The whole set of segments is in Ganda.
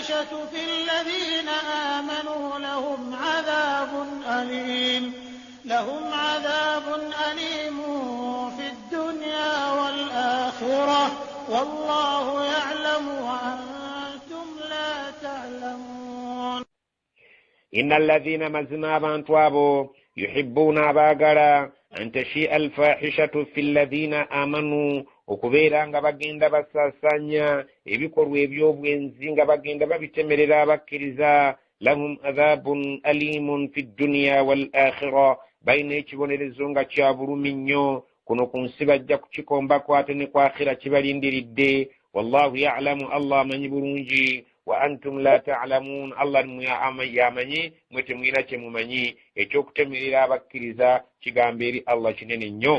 الفاحشة في الذين آمنوا لهم عذاب أليم في الدنيا والآخرة والله يعلم وأنتم لا تعلمون. إن الذين مزنا بانتوابو يحبون باغرا أن تشيء الفاحشة في الذين آمنوا okubeera nga bagenda basaasanya ebikolwa eby'obwenzi nga bagenda babitemerera abakkiriza lahum adhabun alimun fi dunya wal akhira bayina ekibonerezo nga kya bulumi nnyo kuno ku nsi bajja kukikombako ate ne ku akhira kibalindiridde wallahu ya'lamu allah amanyi bulungi wa antum la ta'lamun allah yamanyi mwe temwina kye mumanyi ekyokutemerera abakkiriza kigambo eri allah kinene nnyo.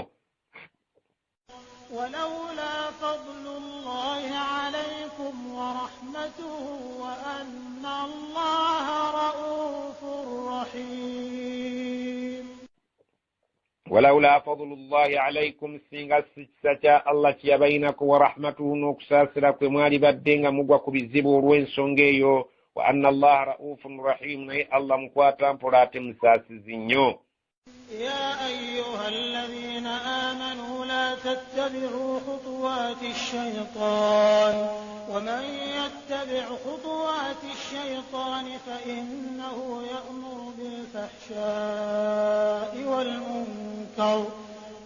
ولولا فضل الله عليكم ورحمته وأن الله رؤوف رحيم. ولولا فضل الله عليكم سينغا سيكساتا الله كي بينكم ورحمته نكساسرك مالي بدنغا مغوكو بزيبو روين سونغيو وأن الله رؤوف رحيم ني الله مكواتان فراتم ساسزينيو. يا أيها الذين آمنوا لا تتبعوا خطوات الشيطان ومن يتبع خطوات الشيطان فإنه يأمر بالفحشاء والمنكر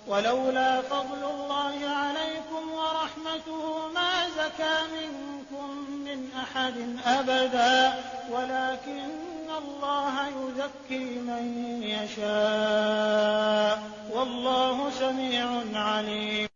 ولولا فضل الله عليكم ورحمته ما زكى منكم من أحد أبدا ولكن الله يزكي من يشاء والله سميع عليم.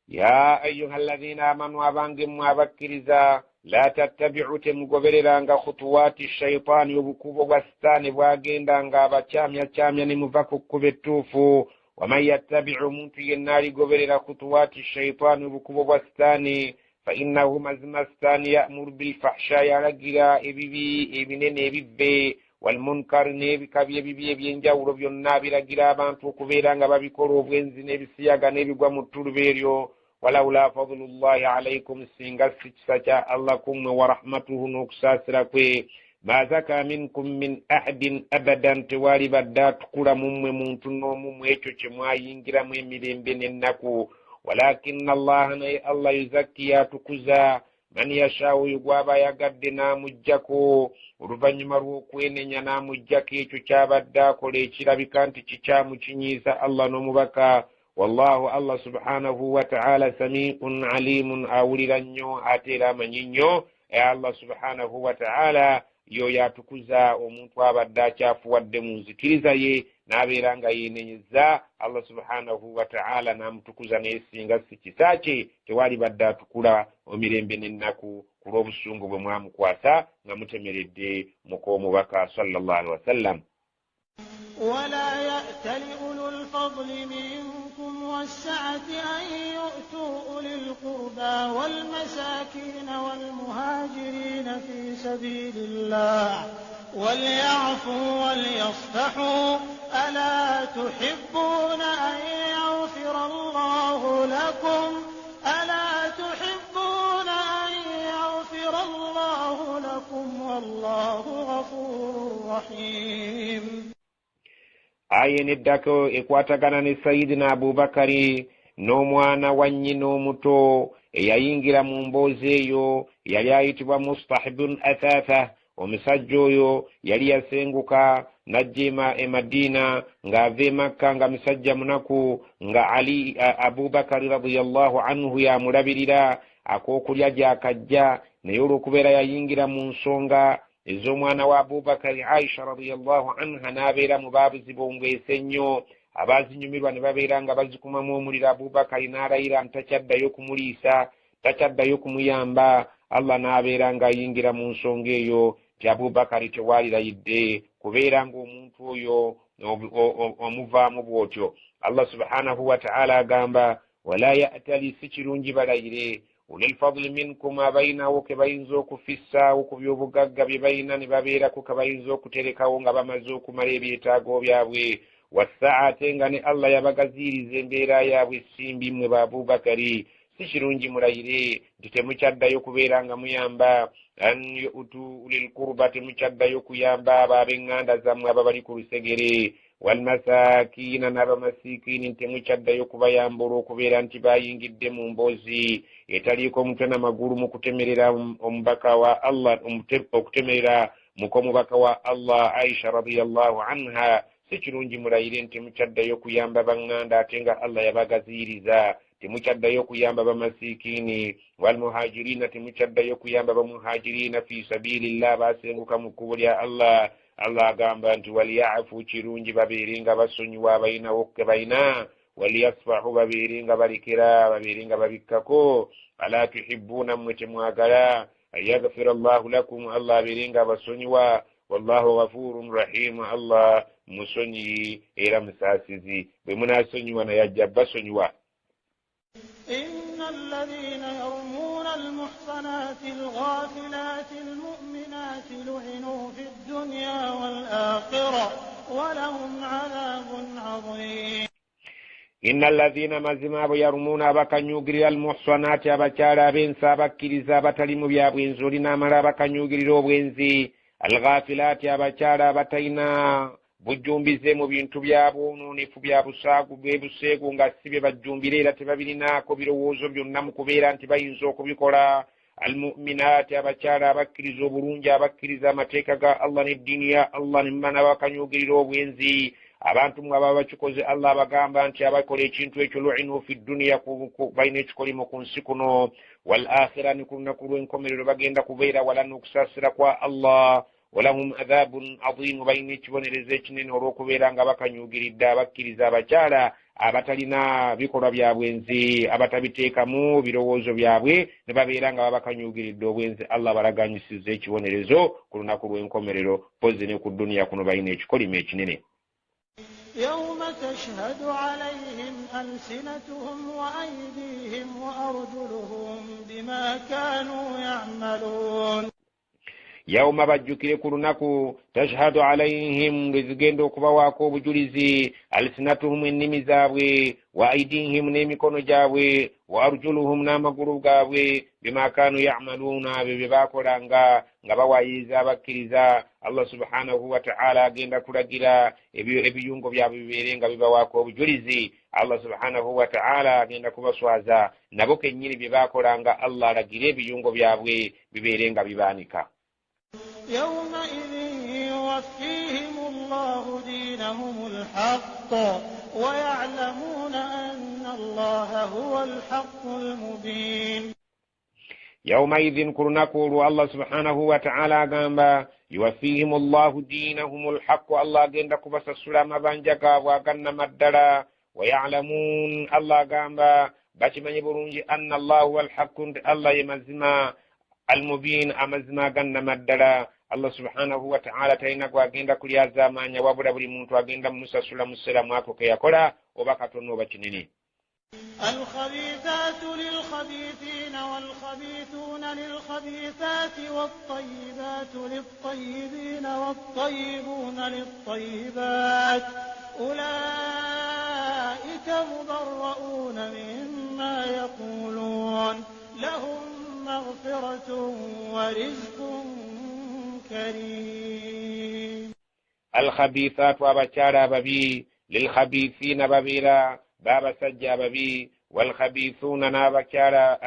يا أيها الذين آمنوا أبانجم وابكرزا لا تتبعوا تمغبررانغا خطوات الشيطان يبكوبو باستاني واغيندانغا بachاميا نمفاكو كوبتوفو ومن يتبع منتي النار غبرر خطوات الشيطان يبكوبو باستاني فإنه مزمستان يأمر بالفحشاء يرجع ابنين ابي والمنكر نبي كبي ابي بينجاورو بيonna biragira abantu okubeera nga babikora obwenzi n'ebisiyaga n'ebigwa mu tulubeeryo walaula fadlullahi alaykum singa sikisa kya allah kumwe wa rahmatuhu n'okusaasira kwe ma zaka minkum min ahadin abadan tewali badda tukula mumwe muntu n'omumwe ekyo kye mwayingiramu emirembe n'ennaku walakin allah naye allah yuzakki yatukuza man yashaawu yugwaba yagadde n'amuggyako oluvannyuma lw'okwenenya n'amuggyako ekyo kyabadde akola ekirabika nti kikyamukinyiisa allah n'omubaka wallahu allah subhanahu wa ta'ala sami'un alimun awulira nnyo ate era amanyi nnyo allah subhanahu wa ta'ala yo yatukuza omuntu abadde akyafuwadde mu nzikiriza ye n'abeera nga yeenenyeza allah subhanahu wa ta'ala n'amutukuza n'esinga sikisa kye tewali badde atukula omirembe n'ennaku ku lw'obusungu bwe mwamukwasa nga mutemeredde mukoomubaka sallallahu alaihi wasallam. ولا يأتل أولو الفضل منكم والسعة أن يؤتوا أولي القربى والمساكين والمهاجرين في سبيل الله وليعفوا وليصفحوا ألا تحبون أن يغفر الله لكم والله غفور رحيم. aye neddako ekwatagana ne sayidina abubakari n'omwana wa nnyina omuto eyayingira mu mboozi eyo yali ayitibwa mustahibun athatha. omusajja oyo yali yasenguka najjema e Madina ng'ava e Makka nga musajja munaku nga Ali Abubakari radiyallahu anhu yamulabirira ak'okulya gy'akajja naye olw'okubeera yayingira mu nsonga ez'omwana wa Abubakari Aisha radiyallahu anha n'abeera mu baabuzibongwese nnyo abazinyumirwa ne babeera nga bazikumamu omuliro. Abubakari n'alayira ntakyaddayo kumuliisa takyaddayo kumuyamba. Allah n'abeera ng'ayingira mu nsonga eyo ti Abubakari tewalirayidde kubeera ng'omuntu oyo omuvaamu bw'otyo. Allah subhanahu wa ta'ala agamba wala ya'tali si kirungi balayire ulil fadli minkum abayinawo ke bayinza okufissaawo ku by'obugagga bye bayina ne babeerako ke bayinza okuterekawo nga bamaze okumala ebyetaago byabwe. Wassaate nga ne Allah yabagaziiriza embeera yaabwe simbi mmwe ba Abubakari si kirungi mulayire nti temukyaddayo kubeera nga muyamba an yu'tu ulil qurba, temukyaddayo kuyamba abo ab'eŋŋanda zammwe aba bali ku lusegere, walmasakina n'abamasikini temukyaddayo kubayamba olw'okubeera nti bayingidde mu mboozi etaliiko omutwe n'amagulu mu kutemerera omubaka wa Allah, okutemerera muko mubaka wa Allah Aisha radiyallahu anha. Si kirungi mulayire nti temukyaddayo kuyamba baŋŋanda ate nga Allah yabagaziyiriza. Temukyaddayo kuyamba bamasikini, walmuhajirina temukyaddayo kuyamba bamuhajirina fi sabilillah basenguka mu kkubo lya Allah. Allah agamba nti waliyafu, kirungi babeere nga basonyiwa abalinawo ke balina, waliyasfahu babeere nga balekera, babeere nga babikkako. Ala tuhibbuna, mmwe temwagala ayaghfira Allahu lakum, Allah abeere nga basonyiwa. Wallahu ghafurun rahim, Allah musonyi era musaasizi. Bwe munasonyiwa naye ajja basonyiwa. إن الذين يرمون المحصنات الغافلات المؤمنات لعنوا في الدنيا والآخرة ولهم عذاب عظيم. إن الذين مزماب يرمون أبكنيوغري المحصنات أبكارا بنسا بكريزا بتلم بيابوينزولنا مرا بكنيوغري روبوينزي الغافلات أبكارا بتينا bujjumbize mu bintu byabwononefu bya busaagu bwebuseegu nga si bye bajjumbira era tebabirinaako birowoozo byonna mu kubeera nti bayinza okubikola. Almu'minaati, abakyala abakkiriza obulungi, abakkiriza amateeka ga Allah n'eddiini ya Allah, nemmana bakanyugirira obwenzi. Abantu mwe ababa bakikoze Allah abagamba nti abakola ekintu ekyo lu'inu fi dduniya, balina ekikolimo ku nsi kuno, wal akhira, ni ku lunaku lw'enkomerero bagenda kubeera wala n'okusaasira kwa Allah. Walahum adhabun adhimu, balina ekibonerezo ekinene olw'okubeera nga bakanyugiridde abakkiriza abakyala abatalina bikolwa bya bwenzi, abatabiteekamu birowoozo byabwe, ne babeera nga babakanyugiridde obwenzi. Allah balaganyisiza ekibonerezo ku lunaku lw'enkomerero, pozi ne ku dduniya kuno balina ekikolimo ekinene. يوم تشهد عليهم ألسنتهم وأيديهم وأرجلهم بما كانوا يعملون. Yauma bajjukire ku lunaku tashhadu alayhim, lwezigenda okubawaako obujulizi, alsinatuhum, ennimi zaabwe, wa aidihim, n'emikono gyabwe, wa arjuluhum, n'amagulu gaabwe, bima kaanu ya'maluuna, bye baakolanga nga bawaayiriza abakkiriza. Allah subhanahu wa ta'ala agenda kulagira ebiyungo byabwe bibeere nga bibawaako obujulizi. Allah subhanahu wa ta'ala agenda kubaswaza nabo kennyini bye baakolanga. Allah alagire ebiyungo byabwe bibeere nga bibaanika. يومئذ يوفيهم الله دينهم الحق ويعلمون أن الله هو الحق المبين. يومئذ كرنكور الله سبحانه وتعالى قام يوفيهم الله دينهم الحق. الله عندك بس السلام بانجك وقنا مدلا ويعلمون الله قام باش من يبرونج أن الله هو الحق. الله يمزما المبين amazima ganna maddala. Allah subhanahu wa ta'ala tainako agenda kulyazamanya wabula buli muntu agenda musasula musera mwako ke yakola oba katono oba kinene. الخبيثات للخبيثين والخبيثون للخبيثات والطيبات للطيبين والطيبون للطيبات أولئك مبرؤون مما يقولون لهم مغفرة ورزق كريم. الخبيثات وابچارا ببي للخبيثين ببيرا بابا سجا ببي والخبيثون نابچارا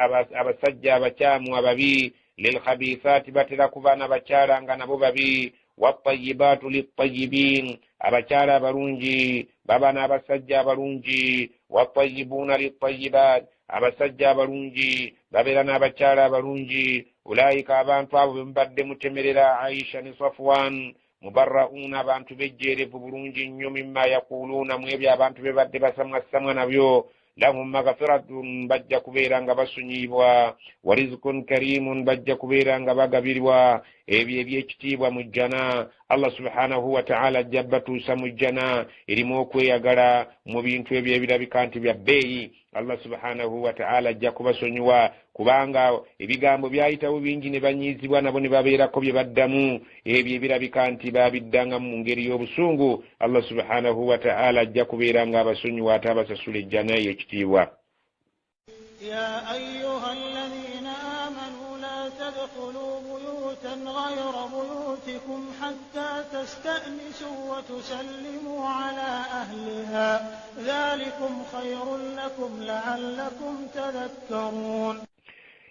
abasajja abakyamu ababi للخبيثات batera kubana bakyala nga nabo babi والطيبات للطيبين abakyala abalungi babana abasajja abalungi والطيبون للطيبات abasajja abalungi babeera n'abakyala abalungi. Ulaika abantu abo bembadde mutemerera Aisha ne Safwan mubarrauna, abantu bejjeerevu bulungi nnyo mimma yaquluuna, mu ebyo abantu be badde basamwasamwa nabyo. Lahum maghfiratun, bajja kubeera nga basonyiyibwa. Wa rizqun karimun, bajja kubeera nga bagabirwa ebyo ebyekitiibwa mu jjana. Allah subhanahu wa ta'ala ajja batuusa mu jjana erimu okweyagala mu bintu ebyo ebirabika nti bya bbeeyi. Allah subhanahu wa ta'ala ajja kubasonyiwa kubanga ebigambo byayitawo bingi ne banyiizibwa nabo ne babeerako bye baddamu ebyo ebirabika nti babiddanga mu ngeri y'obusungu. Allah subhanahu wa ta'ala ajja kubeera nga abasonyiwa ate abasasula ejjana y'ekitiibwa. يا أيها الذين آمنوا لا تدخلوا بيوتا غير بيوتكم حتى تستأنسوا وتسلموا على أهلها ذلكم خير لكم لعلكم تذكرون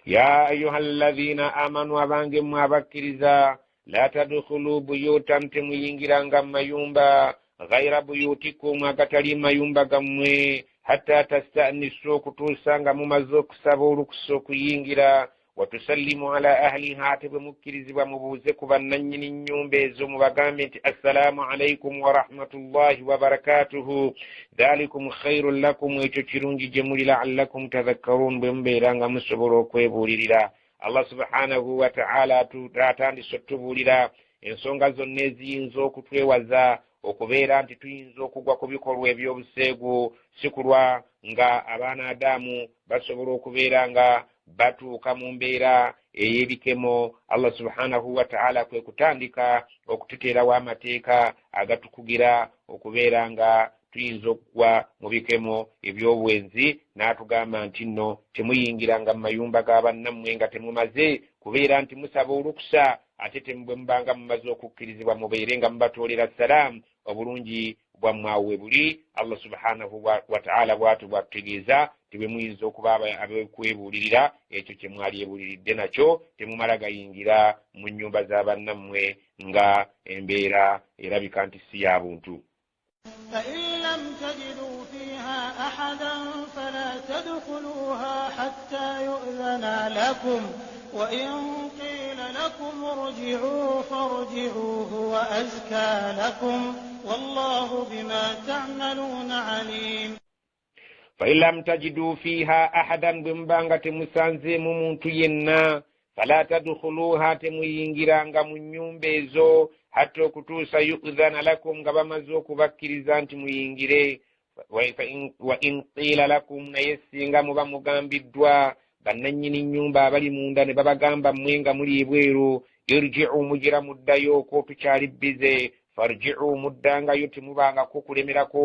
يا أيها الذين آمنوا أبانجم وابكرزا لا تدخلوا بيوتا تمينجرانغا mayumba غير بيوتكم أكتري mayumba gamwe hatta tasta'nisu kutusanga mumaze okusaba olukusa okuyingira watusallimu ala ahliha tebemukirizibwa mubuuze ku bannannyini nnyumba ezo mubagambe nti assalamu alaikum wa rahmatullahi wa barakatuhu dhalikum khairun lakum ekyo kirungi gye muli la'allakum tadhakkarun bwe mubeera nga musobola okwebuulirira. Allah subhanahu wa ta'ala atandise otubuulira ensonga zonna eziyinza okutwewaza okubeera nti tuyinza okugwa ku bikolwa ebyobuseegu sikulwa nga abaana Adamu basobola okubeera nga batuuka mu mbeera ey'ebikemo. Allah subhanahu wa ta'ala kwe kutandika okututeerawo amateeka agatukugira okubeera nga tuyinza okugwa mu bikemo eby'obwenzi n'atugamba nti nno temuyingiranga mu mayumba g'abannammwe nga temumaze kubeera nti musaba olukusa ate temubwe mubanga mumaze okukkirizibwa mubeere nga mubatoolera salaamu obulungi bwammwe buli. Allah subhanahu wa ta'ala bw'atu bwatutegeeza tibwe muyinza okuba abekwebuulirira ekyo kye mwali ebuuliridde nakyo temumala gayingira mu nnyumba z'abannammwe nga embeera erabika nti si ya buntu. فإن لم تجدوا فيها أحدا فلا تدخلوها حتى يؤذن لكم وإن قيل لكم ارجعوا فارجعوا هو أزكى لكم والله بما تعملون عليم. فإن لم تجدوا فيها أحدا بمبانغة مسانزي ممونتو ينا فلا تدخلوها temuyingiranga mu nnyumba ezo hatta okutuusa yu'dhana lakum nga bamaze okubakkiriza nti muyingire. wa in qila lakum naye singa muba mugambiddwa bannannyini nnyumba abali munda ne babagamba mmwe nga muli ebweru irji'u mugira muddayo ko tukyali bize farji'u muddangayo temubangako kulemerako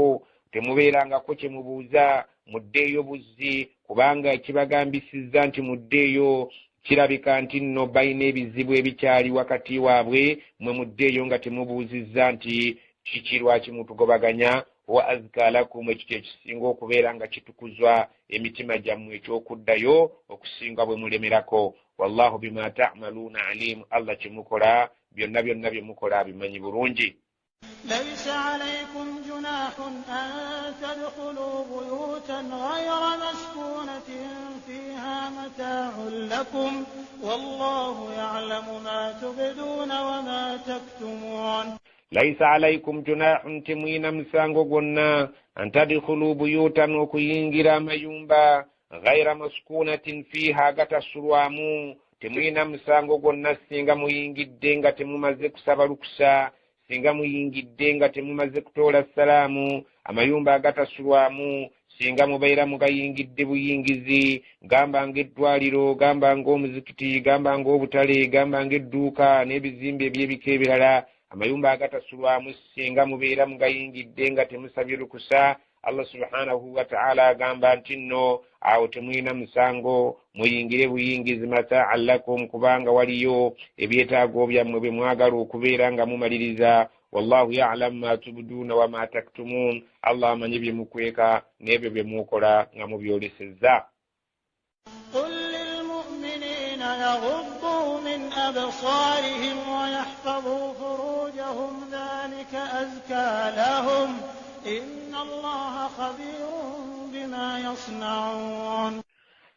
temubeerangako kye mubuuza muddeeyo buzzi kubanga ekibagambisizza nti muddeeyo kirabika nti nno balina ebizibu ebikyali wakati waabwe mwe muddeeyo nga temubuuzizza nti kiki lwaki mutugobaganya. wa azka lakum ekyo ekisinga okubeera nga kitukuzwa emitima gyammwe ekyokuddayo okusinga bwe mulemerako. wallahu bima ta'maluna alim. Allah kyemukola byonna byonna bye mukola abimanyi bulungi. ليس عليكم جناح أن تدخلوا بيوتا غير مسكونة فيها متاع لكم والله يعلم ما تبدون وما تكتمون. ليس عليكم جناح تموين مسانغو قلنا أن تدخلوا بيوتا وكينجرا mayumba غير مسكونة فيها قتسروامو تموين مسانغو قلنا سينغا مuyingidde nga temumaze kusaba lukusa singa muyingidde nga temumaze kutoola salaamu amayumba agatasulwamu singa mubeera mugayingidde buyingizi gamba ng'eddwaliro gamba ng'omuzikiti gamba ng'obutale gamba ng'edduuka n'ebizimbe eby'ebika ebirala amayumba agatasulwamu singa mubeera mugayingidde nga temusabye lukusa. Allah subhanahu wa ta'ala agamba nti nno awo temulina musango muyingire buyingizi mata'an lakum kubanga waliyo ebyetaago byammwe bye mwagala okubeera nga mumaliriza. wallahu ya'lam ma tubduna wa ma taktumun. Allah amanyi bye mukweka n'ebyo bye mukola nga mubyolesezza. قل للمؤمنين يغضوا من أبصارهم ويحفظوا فروجهم ذلك أزكى لهم إن الله خبير بما يصنعون.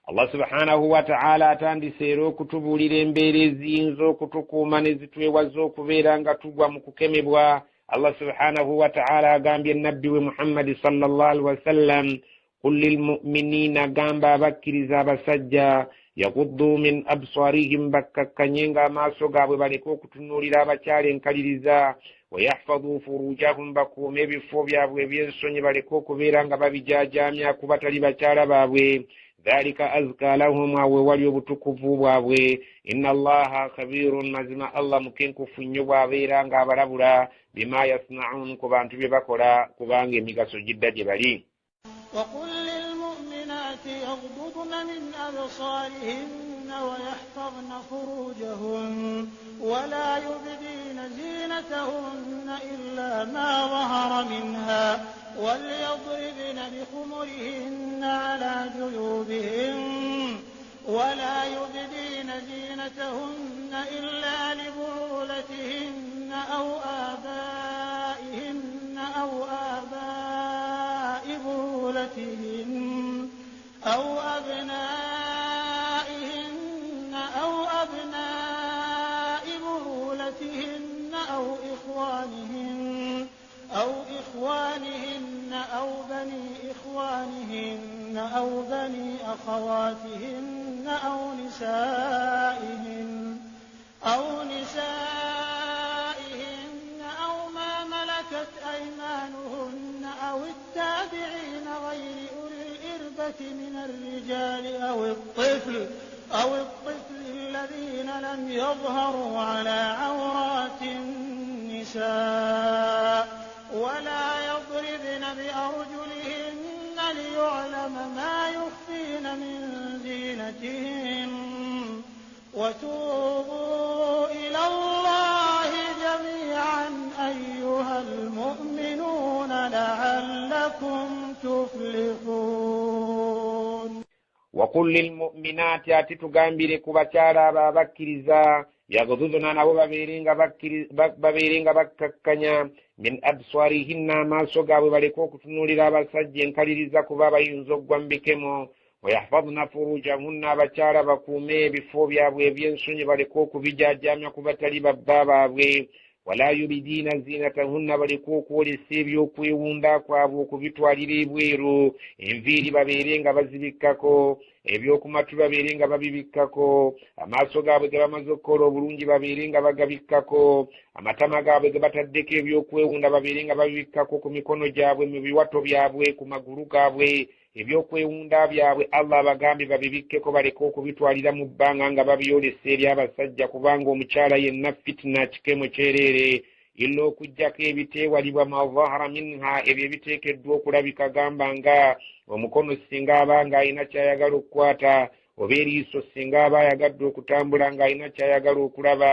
Allah subhanahu wa ta'ala atandiseera okutubuulira embeera eziyinza okutukuuma ne zitwewaza okubeera nga tugwa mu kukemebwa. Allah subhanahu wa ta'ala agambye nabbi we Muhammad sallallahu alaihi wasallam qul lilmu'minina gamba abakkiriza abasajja yaghuddu min absarihim bakkakkanyenga amaaso gaabwe baleke okutunuulira abakyala enkaliriza wayahfadhu furujahum bakuume ebifo byabwe eby'ensonyi baleke okubeera nga babijaajamya ku batali bakyala baabwe. dhalika azka lahum awe wali obutukuvu bwabwe. inna allaha khabirun mazima Allah mukenkufu nnyo bw'abeera nga abalabula bima yasna'un ku bantu bye bakola kubanga emigaso gidda gye bali. وقل للمؤمنات يغضضن من أبصارهن ويحفظن فروجهن ولا يبدين زينتهن إلا ما ظهر منها وليضربن بخمرهن على جيوبهن ولا يبدين زينتهن إلا لبعولتهن أو آبائهن أو آباء بعولتهن أو أبنائهن أو أبناء بعولتهن أو إخوانهن أو بني إخوانهن أو بني أخواتهن أو نسائهن أو ما ملكت أيمانهن أو التابعين غير أولي الإربة من الرجال أو الطفل الذين لم يظهروا على عورات النساء ولا يضربن بأرجلهن ليعلم ما يخفين من زينتهن وتوبوا إلى الله جميعا أيها المؤمنون لعلكم تفلحون وقل للمؤمنات atitugambire ku bakyala ababakkiriza yagududuna nabo babeerenga bakkakkanya min abswarihinna amaaso gaabwe baleka okutunuulira abasajja enkaliriza kuba bayinza okugwa mu bikemo wayahfadna furujahunna abakyala bakuume ebifo byabwe ebyensonyi baleka okubijaajamya ku batali babba baabwe wala yubidiina zinatahunna baleka okwolesa ebyokwewunda kwabwe okubitwalira ebweru enviiri babeerenga bazibikkako ebyokumatu babeerenga babibikkako amaaso gaabwe ge bamaze okukola obulungi babeerenga bagabikkako amatama gaabwe ge bataddeko ebyokwewunda babeerenga babibikkako ku mikono gyabwe mu biwato byabwe ku magulu gaabwe ebyokwewunda byabwe Allah abagambye babibikkeko baleka okubitwalira mu bbanga nga babyolesa eri abasajja kubanga omukyala yenna fitina kikemo kyereere illa okuggyako ebiteewalibwa mazahara minha ebyo ebiteekeddwa okulabika gamba nga omukono singa aba nga alina kyayagala okukwata oba eriiso singa aba ayagadde okutambula nga alina kyayagala okulaba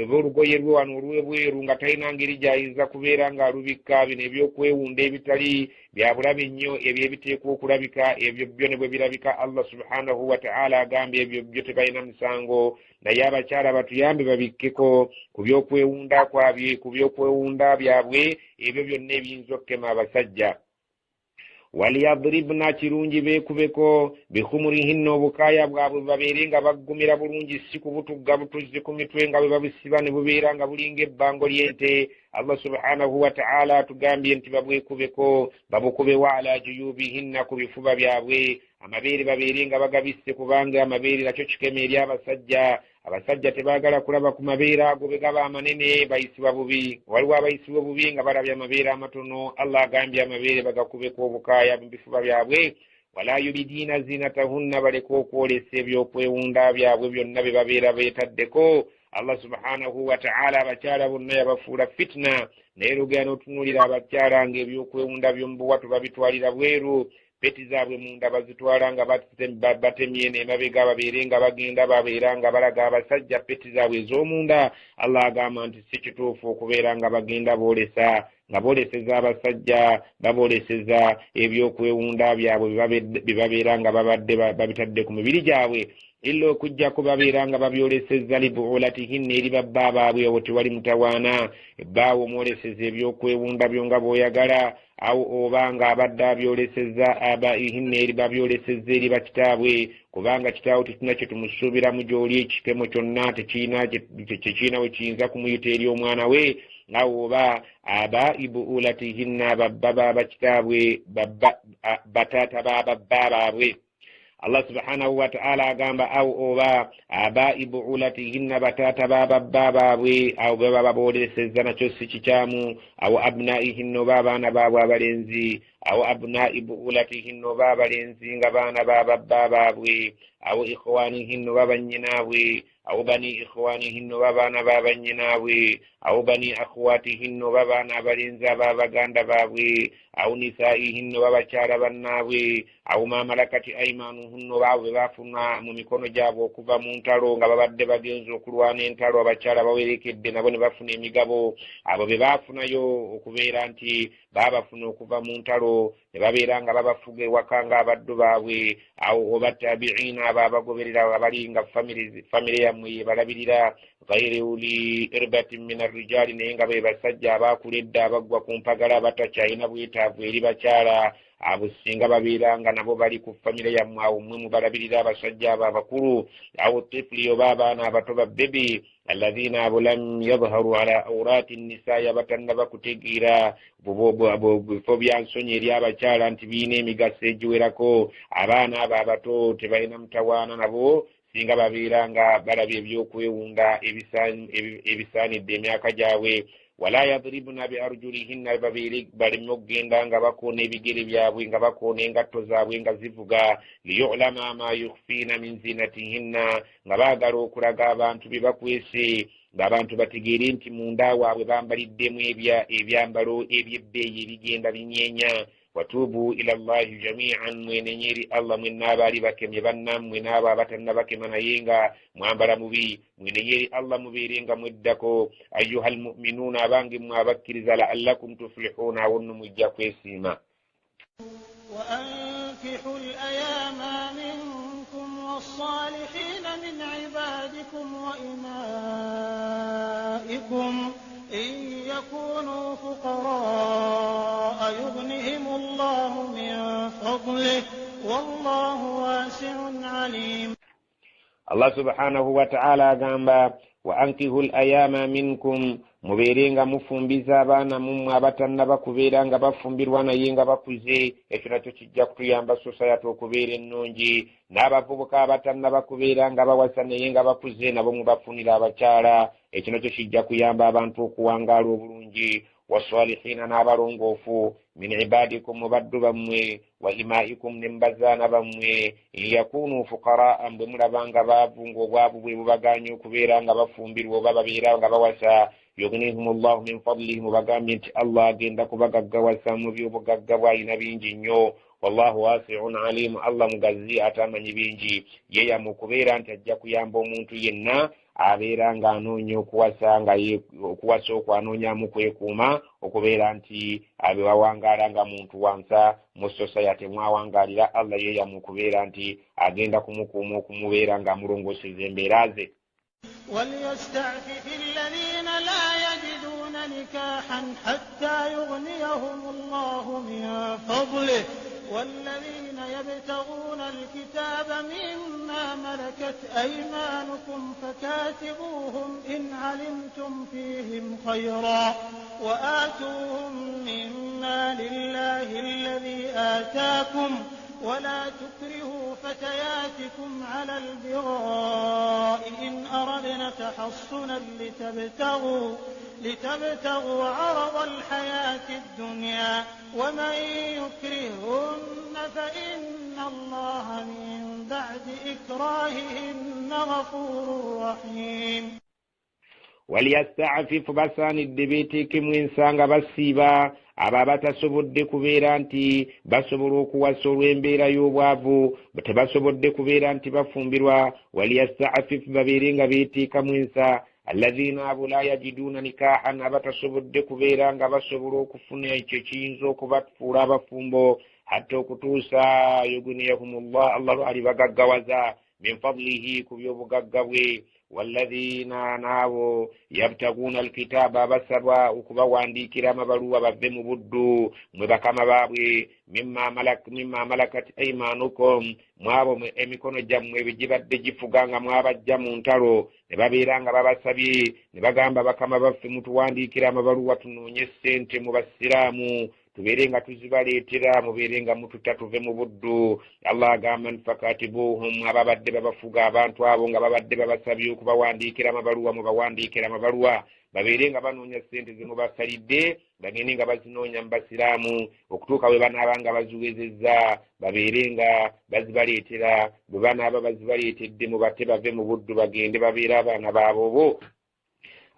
oba olugoye lwe wano olw'ebweru nga talina ngeri gy'ayinza kubeera ng'alubikka bino ebyokwewunda ebitali bya bulabe ennyo ebyo ebiteekwa okulabika ebyo byo ne bwe birabika Allah subhanahu wa ta'ala agambye ebyo byo tebalina musango naye abakyala batuyambe babikkeko ku byokwewunda kwabye ku byokwewunda byabwe ebyo byonna ebiyinza okukema abasajja waliyadribna kirungi beekubeko bikhumurihinna obukaaya bwabwe babeerenga baggumira bulungi si ku butugga butuzi ku mitwe nga bwe babisiba ne bubeera nga bulinga ebbango ly'ente Allah subhanahu wa ta'ala atugambye nti babwekubeko babukubewa ala juyubihinna ku bifuba byabwe amabeere babeerenga bagabisse kubanga amabeere nakyo kikeme eri abasajja tebaagala kulaba ku mabeere ago be gaba amanene bayisibwa bubi waliwo abayisibwa bubi nga balabye amabeere amatono Allah agambye amabeere bagakubeko obukaaya mu bifuba byabwe wala yubidiina zinatahunna baleka okwolesa ebyokwewunda byabwe byonna bye babeera beetaddeko Allah subhanahu wa ta'ala abakyala bonna yabafuula fitna naye lugenda otunuulira abakyala ng'ebyokwewunda by'omu buwatu babitwalira bweru peti zaabwe munda bazitwala nga batemye n'emabega babeerenga bagenda babeera nga balaga abasajja peti zaabwe ez'omunda Allah agamba nti si kituufu okubeera nga bagenda boolesa nga booleseza abasajja babooleseza ebyokwewunda byabwe bye babeera nga babadde babitadde ku mibiri gyabwe illa okujjako babeera nga babyoleseza libuulatihinna eri babba baabwe obwo tewali mutawaana ebbaawe omwoleseza ebyokwewunda byo nga bw'oyagala awo oba nga abadde abyoleseza abaihinna eri babyoleseza eri bakitaabwe kubanga kitaawe tekina kye tumusuubiramu gy'oli ekikemo kyonna tekiina we kiyinza kumuyita eri omwana we awo oba abaibuulatihinna babba babakitaabwe bataata bababba baabwe Allah subhanahu wa ta'ala agamba awo oba abaibuulatihinna bataata bababba baabwe awo baba babooleseza nakyo si kikyamu awo abnaihinna oba abaana baabwe abalenzi awo abnai buulatihinna oba abalenzi nga baana bababba baabwe أو إخوانهن وبنينابwe أو بني إخوانهن وبانا بابنينابwe أو بني أخواتهن وبانا بلنزا بابغاندا بابwe أو نسائهن وبچara bannabwe أو ما ملكت أيمانهن bawe bafuna mu mikono gyabo okuva mu ntalo nga babadde bagenza okulwana entalo abakyala bawerekedde nabo ne bafuna emigabo abo be bafunayo okubeera nti babafuna okuva mu ntalo ne babeera nga babafuga ewaka nga abaddu baabwe awo obatabiina ababagoberera abalinga famire yammwe balabirira gayri uli irbatin min arrijali naye nga be basajja abakuledde abagwa ku mpagala abatakyalina bwetaavu eri bakyala abo singa babeeranga nabo bali ku famire yammwe awo mmwe mubalabirira abasajja abo abakulu awo tifuli oba abaana abato babbebi alladhina abo lam yadhharu ala awrati nnisaayi abatannaba kutegeera bifo byansonyi eri abakyala nti biina emigaso egiwerako abaana abo abato tebalina mutawaana nabo singa babeeranga balabye ebyokwewunda ebisaanidde emyaka gyabwe wala yadribuna bi arjulihinna baleme okugenda nga bakoona ebigere byabwe nga bakoona engatto zaabwe nga zivuga liyulama ma yukhfina min zinatihinna nga baagala okulaga abantu bye bakwese ng'abantu bategeere nti munda waabwe bambaliddemu ebyambalo ebyebbeeyi ebigenda binyeenya watubu ila Allahi jami'an mwenenyeri Allah mwenna abaali bakemye bannammwe n'abo abatannabakema naye nga mwambala mubi mwenenyeri Allah mubeerenga mweddako ayyuhal mu'minuuna abange mmwe abakkiriza la'allakum tuflihuna awonno mujja kwesiima wa ankihul ayama minkum was-salihina min ibadikum wa imaikum in yakunu fuqaraa yughnihim Allahu min fadlihi wallahu wasi'un alim. Allah subhanahu wa ta'ala agamba wa ankihul ayama minkum mubeerenga mufumbiza abaana mummwe abatannaba kubeera nga bafumbirwa naye nga bakuze ekyo nakyo kijja kutuyamba society okubeera ennungi n'abavubuka abatannaba kubeera nga bawasa naye nga bakuze nabo mubafunira abakyala ekyo nakyo kijja kuyamba abantu okuwangaala obulungi wasalihina n'abalongoofu min ibadikum mubaddu bammwe wa imaikum nembazaana bammwe yakunu fuqaraa bwe mulabanga baavu ng'obwavu bwe bubaganya okubeera nga bafumbirwa oba babeera nga bawasa yughnihim Allahu min fadlihi mubagambye nti Allah agenda kubagaggawasa mu by'obugagga bw'alina bingi nnyo wallahu wasi'un alim Allah mugazi atamanyi bingi yeyamu okubeera nti ajja kuyamba omuntu yenna abeera nga anoonya okuwasa nga okuwasa okwanoonyamu kwekuuma okubeera nti abe wawangaala nga muntu wansa mu society mwawangaalira Allah yeyamu okubeera nti agenda kumukuuma okumubeera nga amulongooseza embeera ze. وليستعفف الذين لا يجدون نكاحا حتى يغنيهم الله من فضله والذين يبتغون الكتاب مما ملكت أيمانكم فكاتبوهم إن علمتم فيهم خيرا وآتوهم مما لله الذي آتاكم ولا تكرهوا فتياتكم على البغاء إن أردنا تحصنا لتبتغوا عرض الحياة الدنيا ومن يكرهن فإن الله من بعد إكراههن غفور رحيم. وليستعفف basaanidde beeteekemu ensanga basiiba abo abatasobodde kubeera nti basobola okuwasa olw'embeera y'obwavu tebasobodde kubeera nti bafumbirwa waliyasta'fif babeere nga beeteekamu ensa alladhina abo la yajiduuna nikaahan abatasobodde kubeera nga basobola okufuna ekyo kiyinza okubafuula abafumbo hatta okutuusa yughniyahumullah Allah alibagaggawaza min fadlihi ku by'obugagga bwe walladhina nabo yabtaguna alkitaba basaba okubawandiikira amabaluwa bave mu buddu mwe bakama baabwe mimma malakat aymanukum mwabo emikono gyammwe ebigibadde gifuganga mwabajja mu ntalo ne babeera nga babasabye ne bagamba bakama baffe mutuwandiikira amabaluwa tunoonye ssente mu basiraamu tubeere nga tuzibaleetera mubeere nga mututa tuve mu buddu. Allah agamba fakatibuhum ababadde babafuga abantu abo nga babadde babasabye okubawandiikira amabaluwa mubawandiikira amabaluwa babeere nga banoonya ssente ze mubasalidde bagende nga bazinoonya mu basiraamu okutuuka bwe banaaba nga baziwezezza babeere nga bazibaleetera bwe banaaba bazibaleetedde mubatte bave mu buddu bagende babeere abaana baabo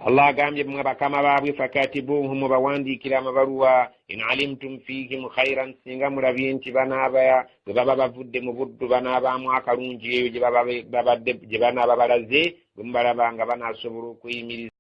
Allah agambye mwe bakama baabwe fakatibuhum bawandiikira amabaluwa in alimtum fihim khairan singa mulabye nti banaaba bwe baba bavudde mu buddu banaabaamu akalungi eyo gye banaaba balaze bwe mubalaba nga banaasobola okuyimiriza